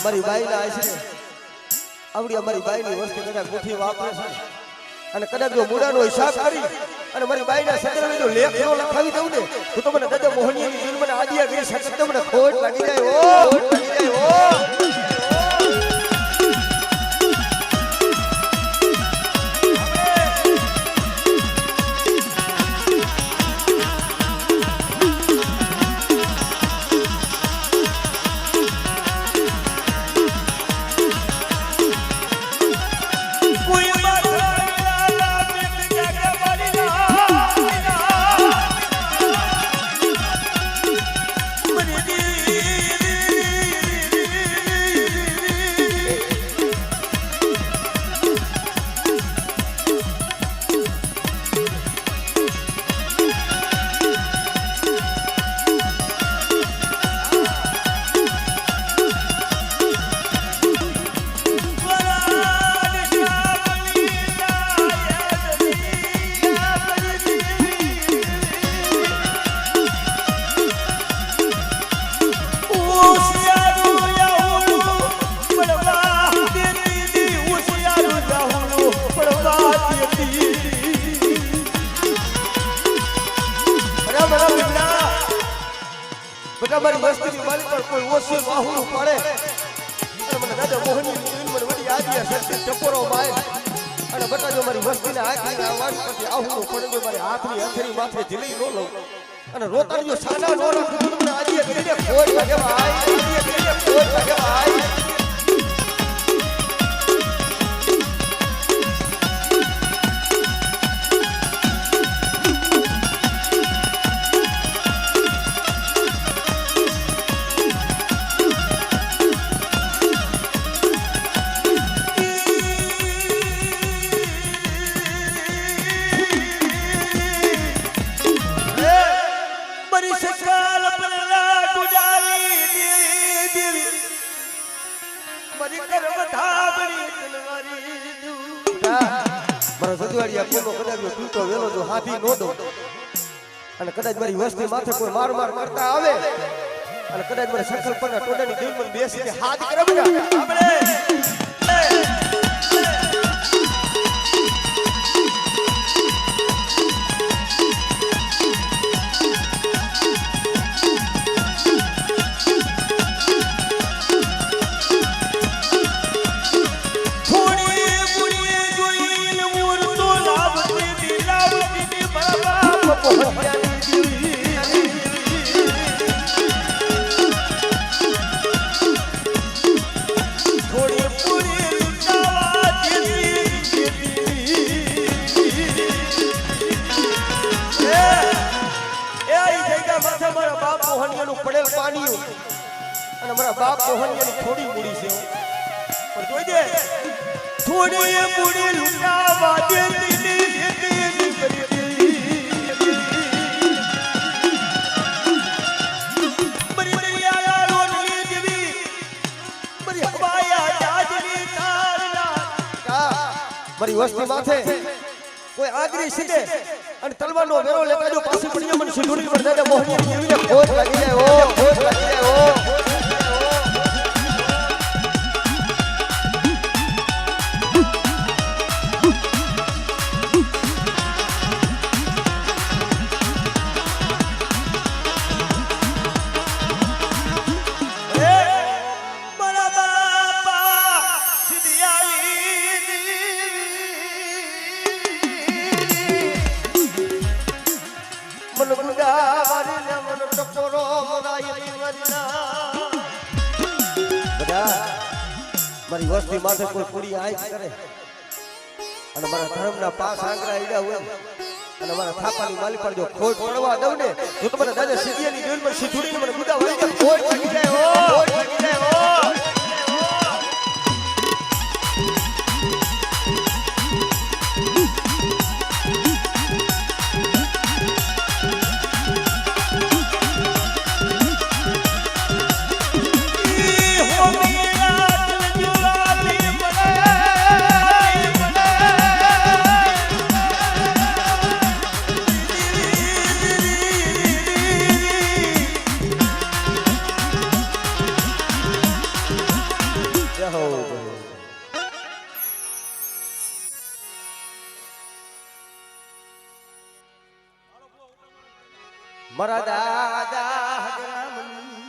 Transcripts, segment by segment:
અમારી બાઈના આશરે આવડી અમારી બાઈની વસ્તુ કદાચ મુઠ્ઠી વાપરે છે અને કદાચ જો મૂડાનો હિસાબ કરી અને મારી બાઈના સદરને જો લેખ નો લખાવી દઉં ને તો મને દાદા મોહનીની દિલ મને આદિયા કરી શકત મને ખોટ લાગી જાય ખોટ લાગી જાય મારી મસ્તીની માલી પર કોઈ ઓછું બાહુનું પડે અને મને દાદા મોહનની દિલ મને વળી આદિયા સત્ય ટપોરો માય અને બટા જો મારી મસ્તીને આખી આવાજ પરથી આહુનું પડે તો મારી હાથની હથેળી માથે ઝીલી ન લઉં અને રોતા જો સાના નો રાખું તો મને આદિયા કરીને ખોટ લાગે ભાઈ આદિયા કરીને ખોટ લાગે ભાઈ અને કદાચ મારી વસ્તી માથે કોઈ માર માર કરતા આવે અને કદાચ મારી સકલ પરના ટોડાની દિલ મને બેસીને હાથ કરે આપણે પડેલ પાણી અને મારા બાપ મોહનિયાની થોડી મૂડી છે પણ જોઈ દે થોડી મૂડી લૂટાવા દેતી બરી દરિયા રોટલી જેવી બરી હવાયા જાજની તારના મારી વસ્તી માથે કોઈ આગરી સીધે અને તલવારનો વેરો લેતા જો પાછી પડી મને સિંધુની પર દાદા મોહનિયાની જેવીને ખોટ લાગી જાય ઓ ખોટ લાગી જાય ઓ મારી વસ્તી માથે કોઈ કુડી આઈ કરે અને મારા ધર્મના પાસ આંગરા ઈડા હોય અને મારા થાપાની માલી પર જો ખોટ પડવા દઉં ને તો તમારા દાદા સીધીની દિલ પર સીધુડીને મને ગુદા વળી જાય ખોટ લાગી જાય ઓ ખોટ લાગી જાય ઓ મારા દાદા હગરા મંદી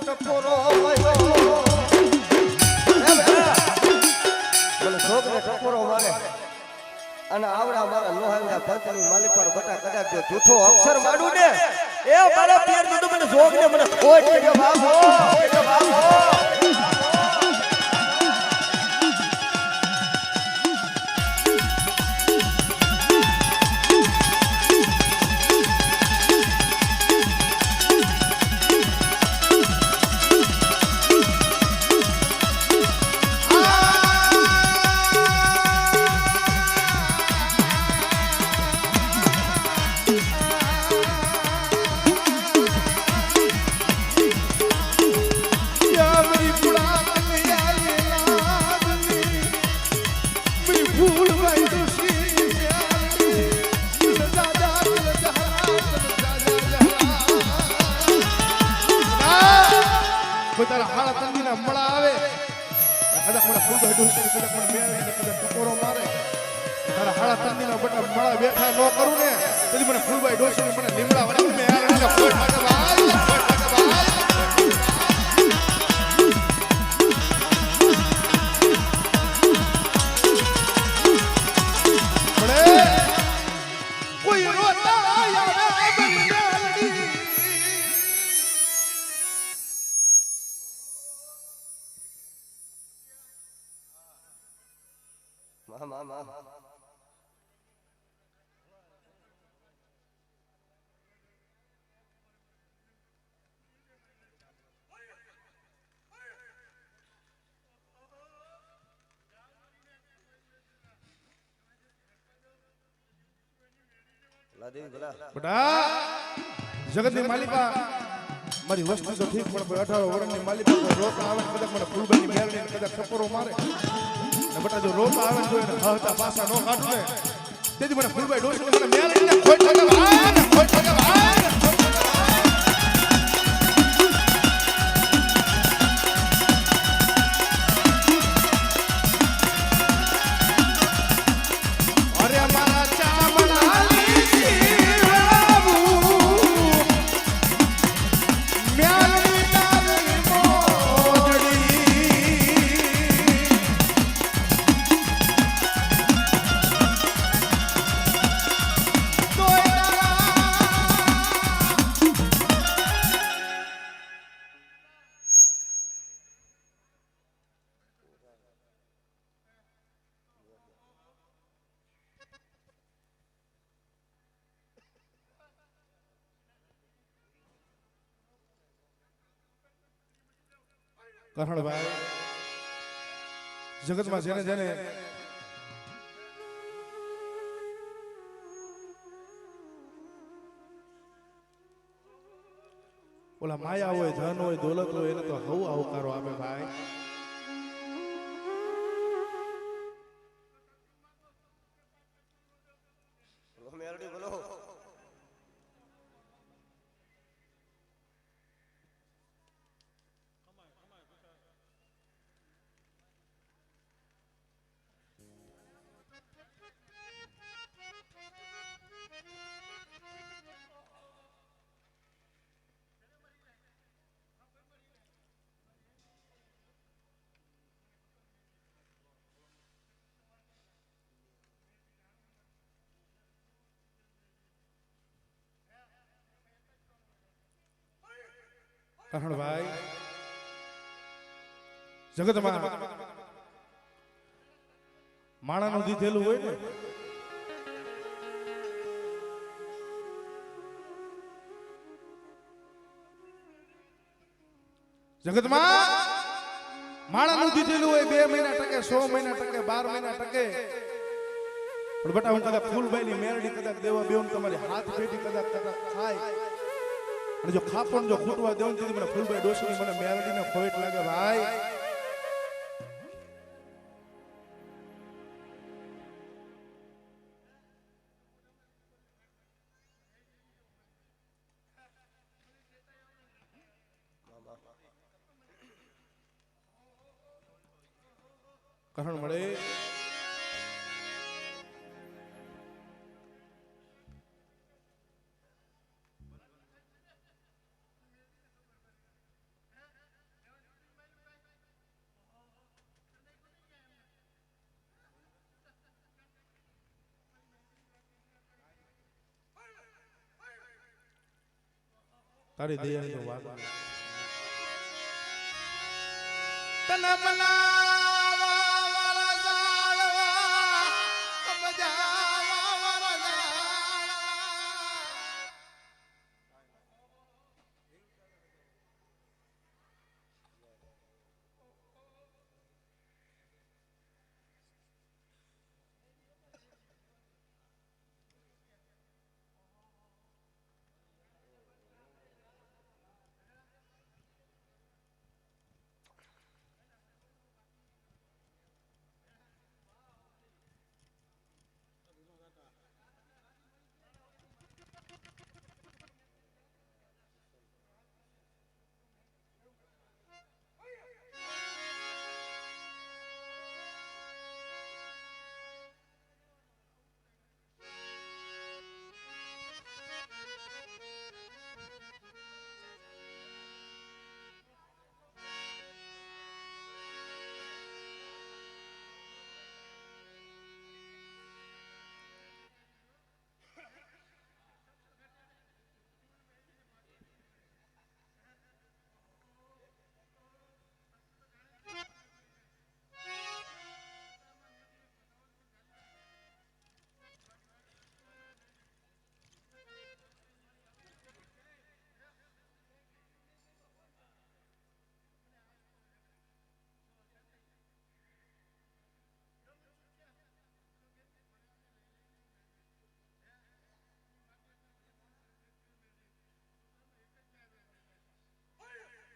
ટપોરો વાયો મને છોકરે ટપોરો મારે અને આવડા મારા લોહાના પંચની માલિક પર બટા કદાચ જો જૂઠો અક્ષર માડું ને એ મારા પિયર તો મને જોગને મને ખોટ કે બાબો કે બાબો તારા હાળા તંદીના મળા આવે કદાચ મને ફૂલ બેઠું છે કદાચ મને મેળવીને કદાચ ટકોરો મારે તારા હાળા તંદીના બટા મળા બેઠા ન કરું ને તેથી મને ફૂલભાઈ ડોસી મને લીમડા વળી મે યાર કોઈ માટે ભાઈ કોઈ રોતા આવે બની મા બટા જગતની માલિકા મારી વસ્તુ તો ઠીક પણ 18 વર્ષની માલિકા રોતા આવે કદાચ મને ફૂલબાની મેળવીને કદાચ ટપોરો મારે ને બટા જો રોતા આવે તો એને હહતા પાસા નો કાઢું ને તેથી મને ફૂલબાઈ ડોસી મને મેળવીને ખોટ કરણભાઈ જગતમાં જેને જેને ઓલા માયા હોય ધન હોય દોલત હોય એને તો હવ આવકારો આપે ભાઈ મેરડી બોલો કરણભાઈ જગતમાં માણાનું દીધેલું હોય ને જગતમાં માણાનું દીધેલું હોય 2 મહિના ટકે 100 મહિના ટકે 12 મહિના ટકે પણ બટા હું કદાચ ફૂલભાઈની મેરડી કદાચ દેવા બેન તમારી હાથ પેટી કદાચ ખાય અને જો ખાપણ જો ખૂટવા દેવું તેથી મને ફૂલભાઈ ડોશીની મને મેરડીને ખોટ લાગે ભાઈ કરણ મળે તારી દયાની તો વાત તને મનાવા વાળા જાળવા સમજાવા વાળા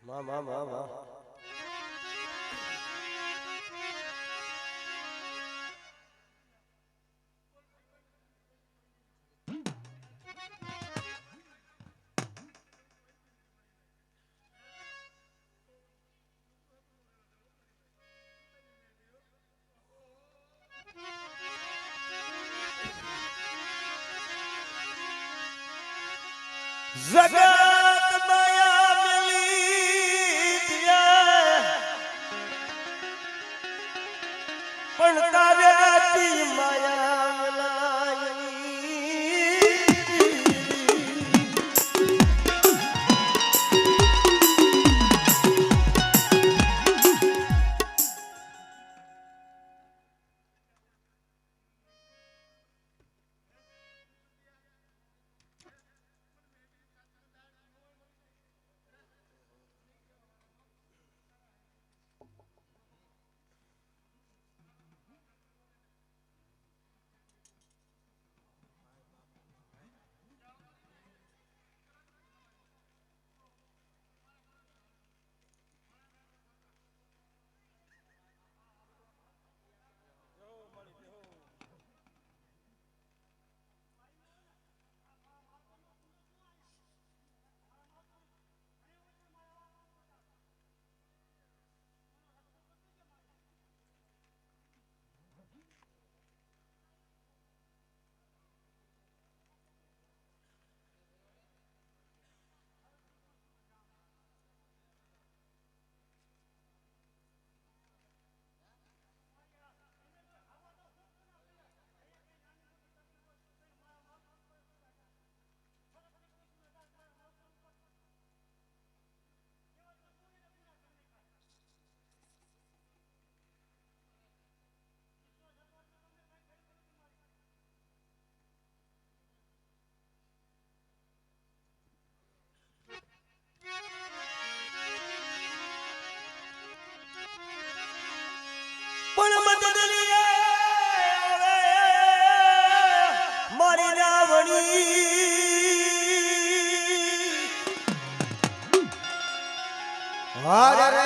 માં જગત માયા મિલી દિયા પણ તારે આતી માયા મલાયની પણ મદદની આવે મારી રાવણી હારે રે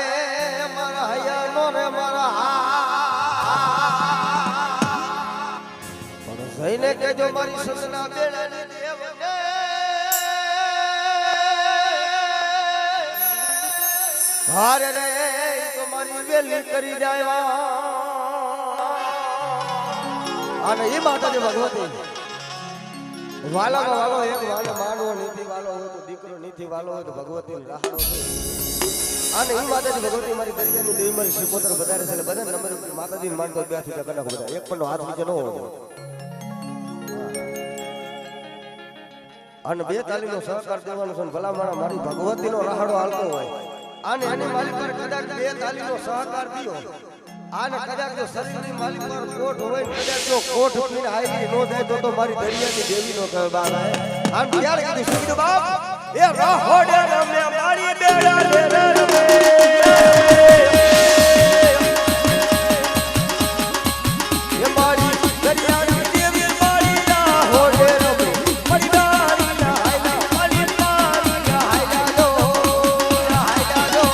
મારા હૈયાનો રે મારા પણ જઈને કેજો મારી સદના બેડાને દેવને હારે રે તો મારી વેલી કરી જાય અને એ માતાજી ભગવતી વાલામાં વાલો એક વાલો માંડવો નીતિ વાલો હોય તો દીકરો નીતિ વાલો હોય તો ભગવતી રાહડો અને એ માતાજી ભગવતી મારી દરિયાની દેવી મારી શિકોતર વધારે છે બધા નંબર માતાજી માનતો બે થી કના બધા એક પણ હાથ નીચે ન હોય અને બે તાલીનો સહકાર દેવાનો છે ભલા મારા મારી ભગવતીનો રાહડો હાલતો હોય અને એની માલિક પર કદાચ બે તાલીનો સહકાર દીયો આને કદાચ જો શરીરની માલિક પર કોટ હોય કદાચ જો કોટ પીને હાઈલી નો જાય તો મારી દરિયાની દેવીનો કહે બાપ આમ ક્યારે કીધું શું કીધું બાપ એ રાહોડે રમે મારી બેડા રે રમે એ મારી દરિયાની દેવી મારી રાહોડે રમે મારી દારીના હાઈલા મારી દારીના હાઈલા લો હાઈલા લો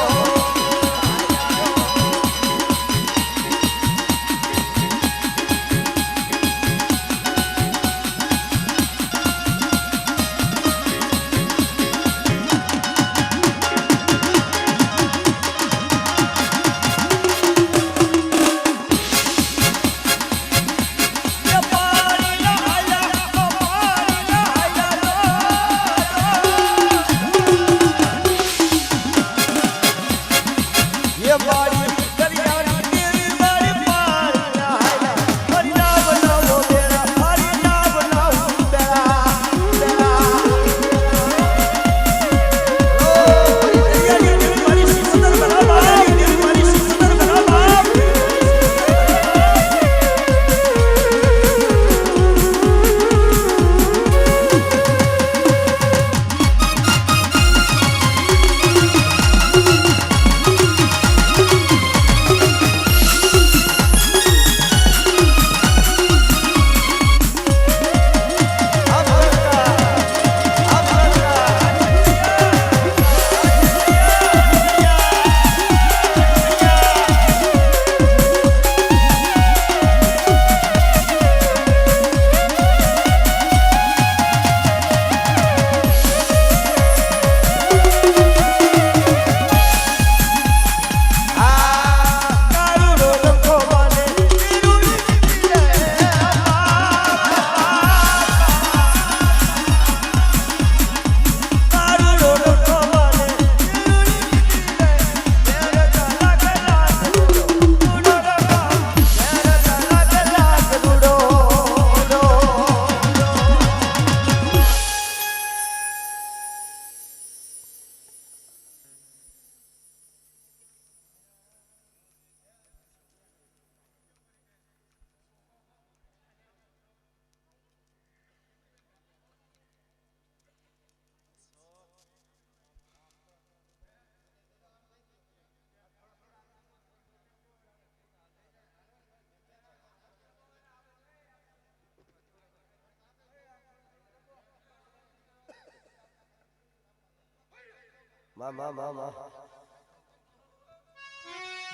માં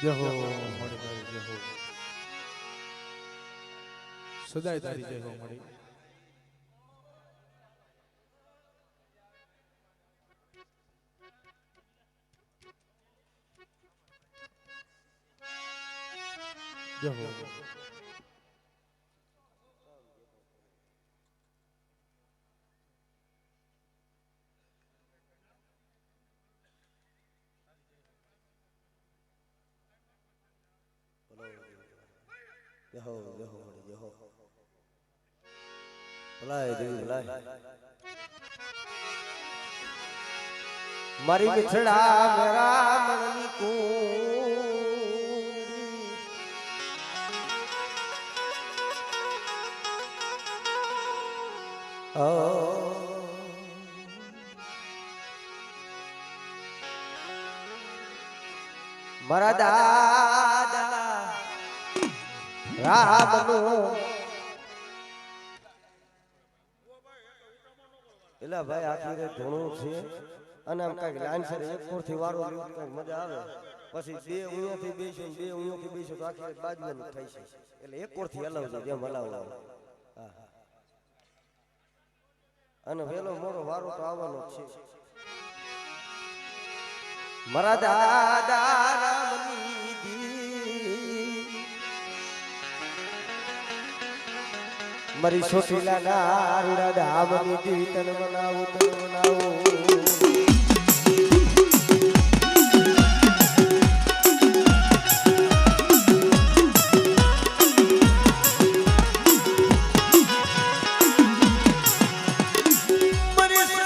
જય હો મારી તારી જય હો સદાય તારી જય હો મારી જય હો Yo, Belai, dewi belai. Mari bichda mera manni kundi. Mara dada રામનો એલા ભાઈ આખી રે ઘણું છે અને આમ કઈક લાઈનસર એક કોરથી વારો લ્યો કઈક મજા આવે પછી બે ઉયાથી બેસો બે ઉયાથી બેસો તો આખી બાજુમાં થઈ છે એટલે એક કોરથી હલાવજો જેમ હલાવજો હા અને વેલો મોડો વારો તો આવવાનો જ છે મારા દાદા રામની મરી સોટીલા ના રૂડા ધામની દી તન બનાવું મરી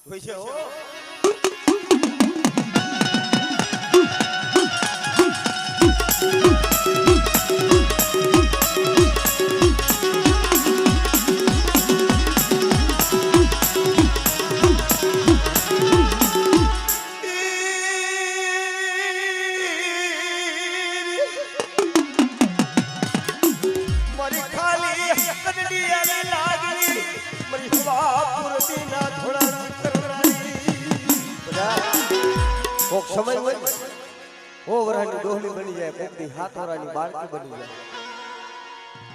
હોય છે હો કોક સમય હોય ઓ વરાની ડોહલી બની જાય કોકની હાથ વરાની બાળકી બની જાય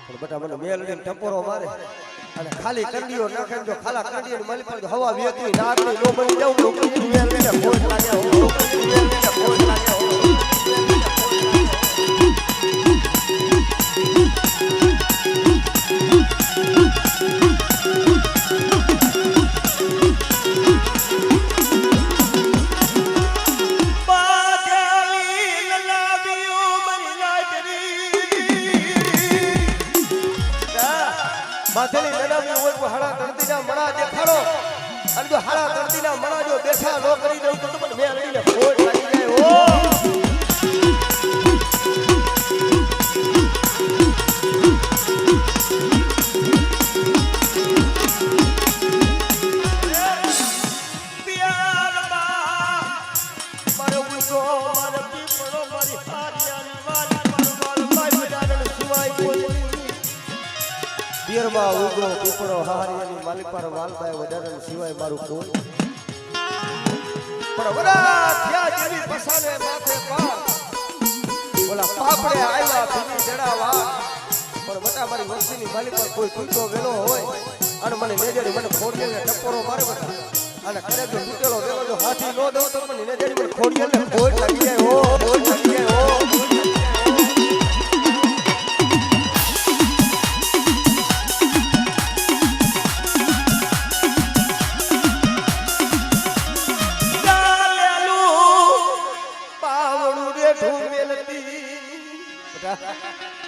પણ બટા મને મેલડીને ટપોરો મારે અને ખાલી કંડીઓ નાખે જો ખાલા કંડીઓની માલી પર હવા વેતી નાકની નો બની જાવ લોકોની મેલડીને ખોટ લાગે હો લોકોની મેલડીને ખોટ લાગે હો માથેલી નનામી હોય કોઈ હાડા ધરતીના મણા દેખાડો અને જો હાડા ધરતીના મણા જો બેઠા ન કરી દઉં તો તમને મેલડીને ખોટ લાગી જાય ઓ પિયરમાં ઉગો પીપળો હારિયાની માલી પર વાલબાઈ વધારે સિવાય મારું કોઈ પણ વડા થયા જેવી પસાને માથે પાર ઓલા પાપડે આવ્યા ભીની જડાવા પણ બટા મારી વસ્તીની માલી પર કોઈ તૂટો વેલો હોય અને મને નેજડી મને ખોડિયેલને ટપોરો મારે બટા અને કરે જો તૂટેલો વેલો જો હાથી નો દઉં તો મને નેજડી મને ખોડિયેલને ખોટ લાગી જાય હો ખોટ લાગી જાય હો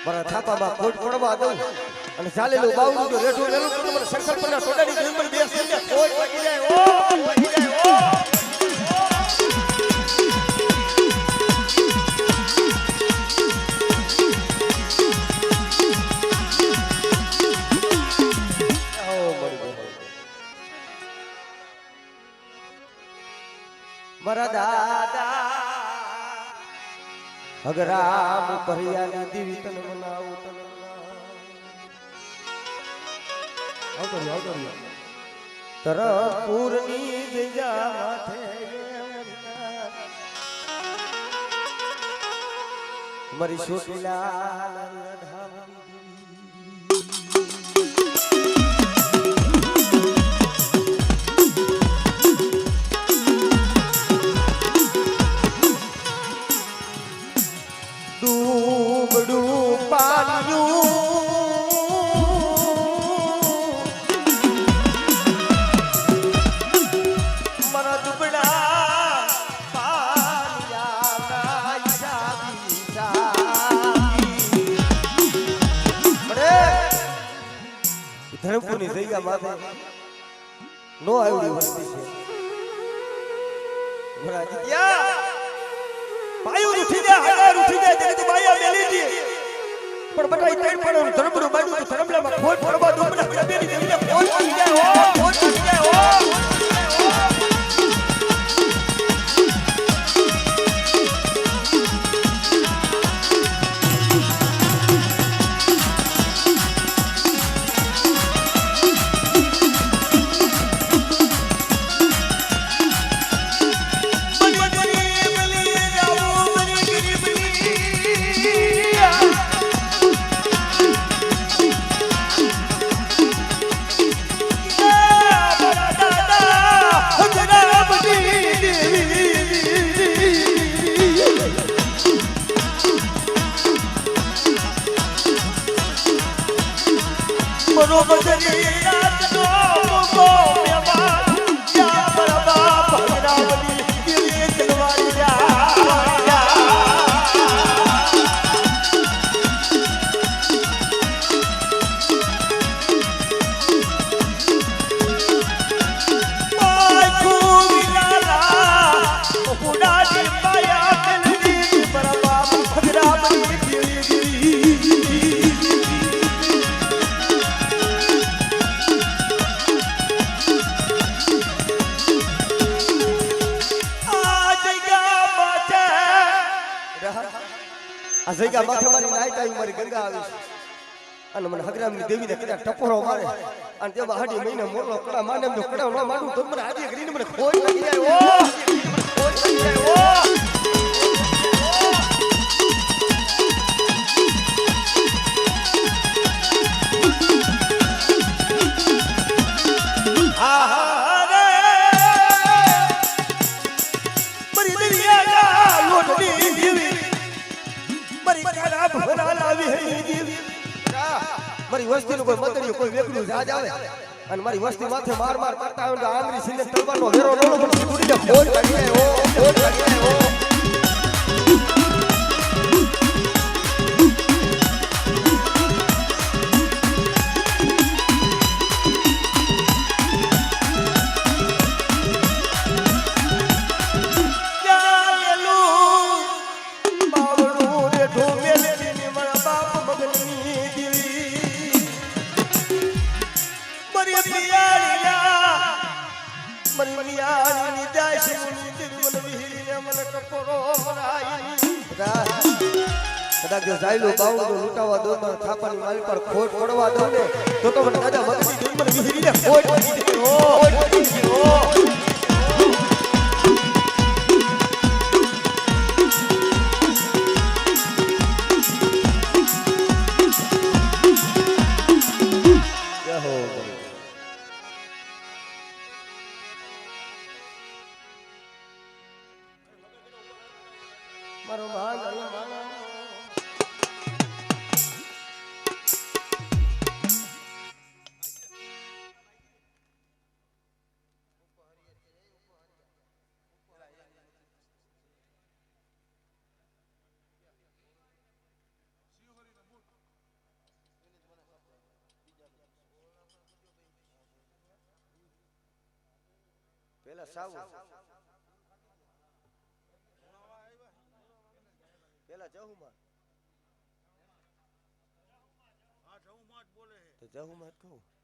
મારા થાપામાં ખોટ પડવા દઉં અને ચાલેલું બાવડું જો રેઠું રેલું તો મને સકલ પરના સોડાની ગેમમાં બેસ થઈ જાય ખોટ લાગી જાય ઓ લાગી જાય ઓ મારા દાદા અગરામ પરિયાની દીવી તન મનાવું તન આવતો તરપુરની જજા માથે મારી છોટીલા ધરમપુરની જગ્યા માથે નો આવડી વસ્તી છે ભરાજી ક્યાં પાયું ઉઠી જાય હગાર ઉઠી જાય તે તો બાયા મેલી દી પણ બટાઈ તૈન પડો ધરમપુર બાજુ તો ધરમલામાં ખોટ પડવા દો મને બેની દેવીને ખોટ પડી જાય હો ખોટ પડી જાય હો દાદા આ જગ્યા માથે મારી નાઈટ આવી મારી ગંગા આવી છે અને મને હગરામની દેવીને કદાચ ટપોરો મારે અને તેમાં હાડી મહિને મોરલો કડા માને એમ જો કડા ન માંડું તો મને આજે કરીને મને ખોટ લાગી જાય ખોટ લાગી જાય મારી વસ્તી નું કોઈ મતડીઓ કોઈ વેકડું જાજ આવે અને મારી વસ્તી માથે માર માર કરતા આવે આંગળી સિંને તલવારનો વેરો રોલો પણ સુડીને ખોટ લાગી જાય ખોટ લાગી જાય કદાચ જો જાયલો બાવડો લૂંટાવા દો મને થાપાની મારી પર ખોટ પડવા દો ને તો મને દાદા મગની દિલ મને વિહીરીને ખોટ પડી ગયો મારો ભાગ પેલા સાવ પેલા જહુમાં હા જહુમાં જ બોલે છે તો જહુમાં જ કહું